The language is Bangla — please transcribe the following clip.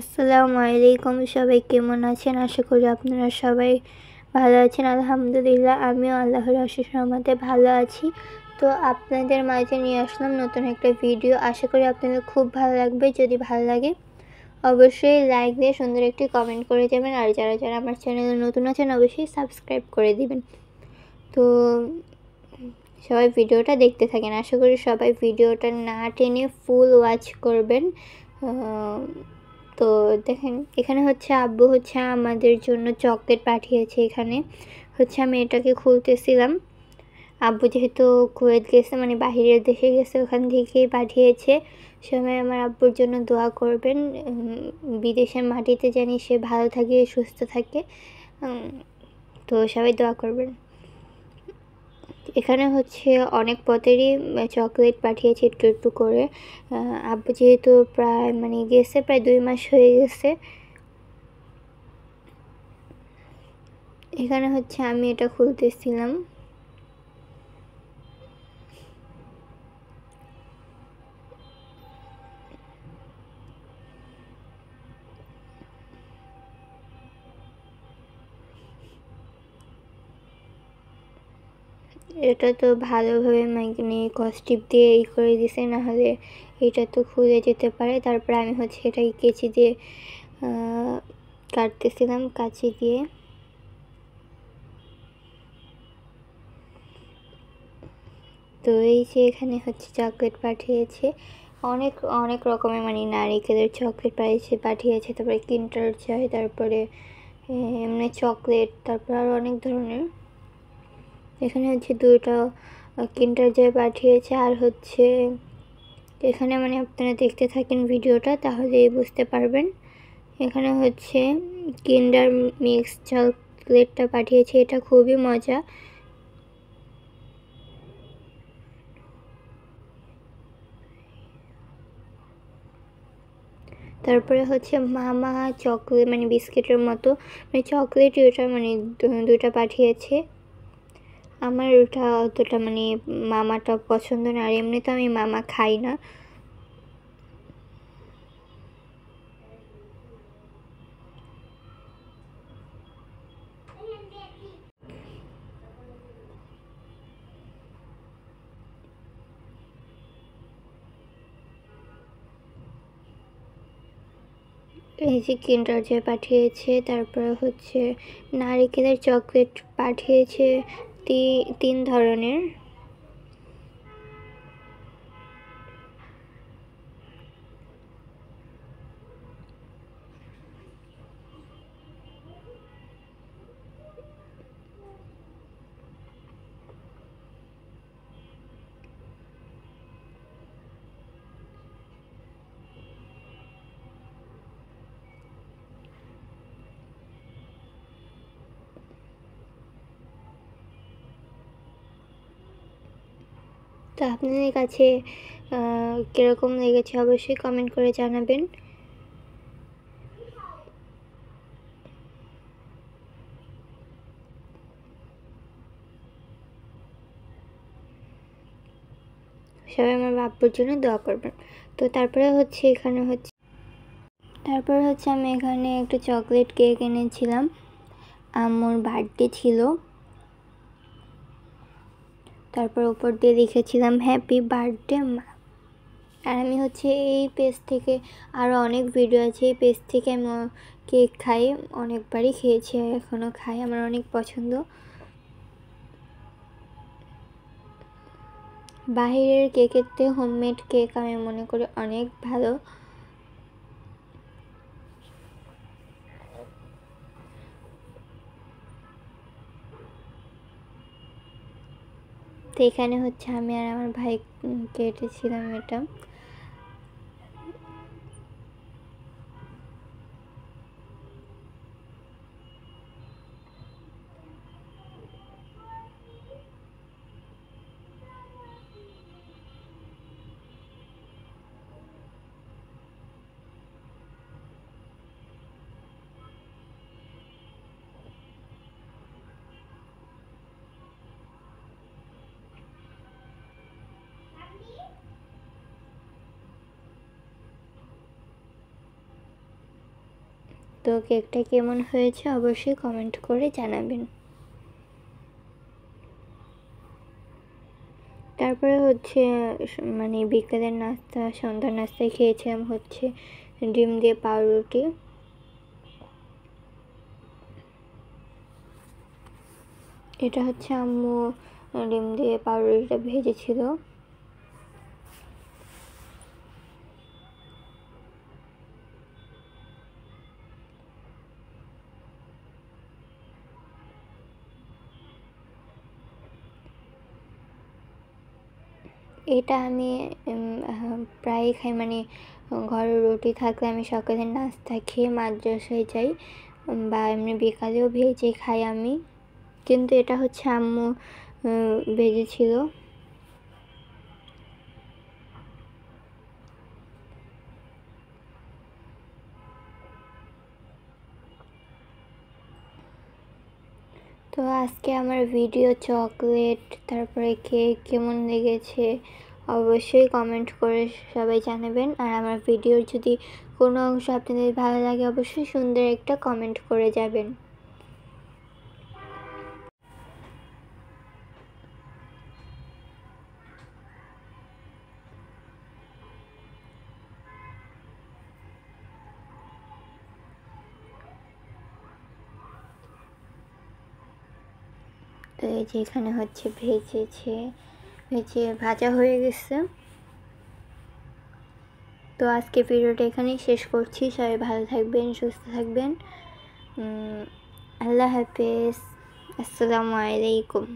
আসসালামু আলাইকুম, সবাই কেমন আছেন? আশা করি আপনারা সবাই ভালো আছেন। আলহামদুলিল্লাহ আমিও আল্লাহর অশেষ রহমতে ভালো আছি। তো আপনাদের মাঝে নিয়ে আসলাম নতুন একটা ভিডিও। আশা করি আপনাদের খুব ভালো লাগবে। যদি ভালো লাগে অবশ্যই লাইক দিয়ে সুন্দর একটি কমেন্ট করে যাবেন। আর যারা আমার চ্যানেলে নতুন আছেন অবশ্যই সাবস্ক্রাইব করে দিবেন। তো সবাই ভিডিওটা দেখতে থাকেন। আশা করি সবাই ভিডিওটা না টেনে ফুল ওয়াচ করবেন। তো দেখেন এখানে হচ্ছে আব্বু হচ্ছে আমাদের জন্য চকলেট পাঠিয়েছে। এখানে হচ্ছে আমি এটাকে খুলতেছিলাম। আব্বু যেহেতু কুয়েত গেছে, মানে বাহিরের দেশে গেছে, ওখান থেকেই পাঠিয়েছে। সবাই আমার আব্বুর জন্য দোয়া করবেন। বিদেশের মাটিতে জানি সে ভালো থাকে, সুস্থ থাকে। তো সবাই দোয়া করবেন। এখানে হচ্ছে অনেক পদেরই চকলেট পাঠিয়েছে একটু একটু করে। আব্বু যেহেতু প্রায় গেছে, প্রায় 2 মাস হয়ে গেছে। এখানে হচ্ছে আমি এটা খুলতেছিলাম। এটা তো ভালোভাবে কস্টিপ দিয়ে করে দিছে, নাহলে এটা তো খুলে যেতে পারে। তারপরে আমি হচ্ছে এটাকে কেচি দিয়ে কাটতেছিলাম, কাঁচি দিয়ে। তো এই যে এখানে হচ্ছে চকলেট পাঠিয়েছে অনেক অনেক রকমের, নারিকেলের চকলেট পাঠিয়েছে, তারপরে কিন্ডার জয়, তারপরে এমনি চকলেট, তারপর আরও অনেক ধরনের। এখানে হচ্ছে 2টা কিন্ডার জয় পাঠিয়েছে। আর হচ্ছে এখানে আপনারা দেখতে থাকেন ভিডিওটা, তাহলেই বুঝতে পারবেন। এখানে হচ্ছে কিন্ডার মিক্স চকলেটটা পাঠিয়েছে, এটা খুবই মজা। তারপরে হচ্ছে মামা চকলেট, বিস্কিটের মতো চকলেট, ওটা 2টা পাঠিয়েছে। আমার ওটা অতটা মামাটা পছন্দ না, আর এমনিতে আমি মামা খাই না। এই যে কিন্ডার জয় পাঠিয়েছে, তারপরে হচ্ছে নারিকেলের চকলেট পাঠিয়েছে 3 ধরনের। তো আপনাদের কাছে কীরকম লেগেছে অবশ্যই কমেন্ট করে জানাবেন। সবাই আমার আব্বুর জন্য দোয়া করবেন। তো তারপরে হচ্ছে আমি এখানে একটু চকলেট কেক এনেছিলাম। আম্মুর বার্থডে ছিল। তারপর উপর দিয়ে লিখেছিলাম হ্যাপি বার্থডে মা। আর আমি হচ্ছে এই পেজ থেকে, আরও অনেক ভিডিও আছে, এই পেজ থেকে আমি কেক খাই, অনেকবারই খেয়েছি, এখনও খাই, আমার অনেক পছন্দ। বাহিরের কেকের থেকে হোমমেড কেক আমি মনে করি অনেক ভালো। তো এখানে হচ্ছে আমি আর আমার ভাই কেটেছিলাম এটা। তো কেকটা কেমন হয়েছে অবশ্যই কমেন্ট করে জানাবেন। তারপরে হচ্ছে মানে বিকেলের নাস্তা, সন্ধ্যার নাস্তায় খেয়েছিলাম হচ্ছে ডিম দিয়ে পাউরুটি। এটা হচ্ছে আম্মু ডিম দিয়ে পাউরুটিটা ভেজেছিল। এটা আমি প্রায়ই খাই, মানে ঘরে রুটি থাকলে আমি সকালের নাস্তা খেয়ে মাদ্রাসায় যাই বা এমনি বিকালেও ভেজে খাই আমি, কিন্তু এটা হচ্ছে আম্মু ভেজেছিল। তো আজকে আমার ভিডিও চকলেট তারপরে কেক কেমন লেগেছে অবশ্যই কমেন্ট করে সবাই জানাবেন। আর আমার ভিডিওর যদি কোনো অংশ আপনাদের ভালো লাগে অবশ্যই সুন্দর একটা কমেন্ট করে যাবেন। তো এই যে এখানে হচ্ছে ভেজে ভাজা হয়ে গেছে। তো আজকে ভিডিওটা এখানেই শেষ করছি। সবাই ভালো থাকবেন, সুস্থ থাকবেন। আল্লাহ হাফেজ। আসসালামু আলাইকুম।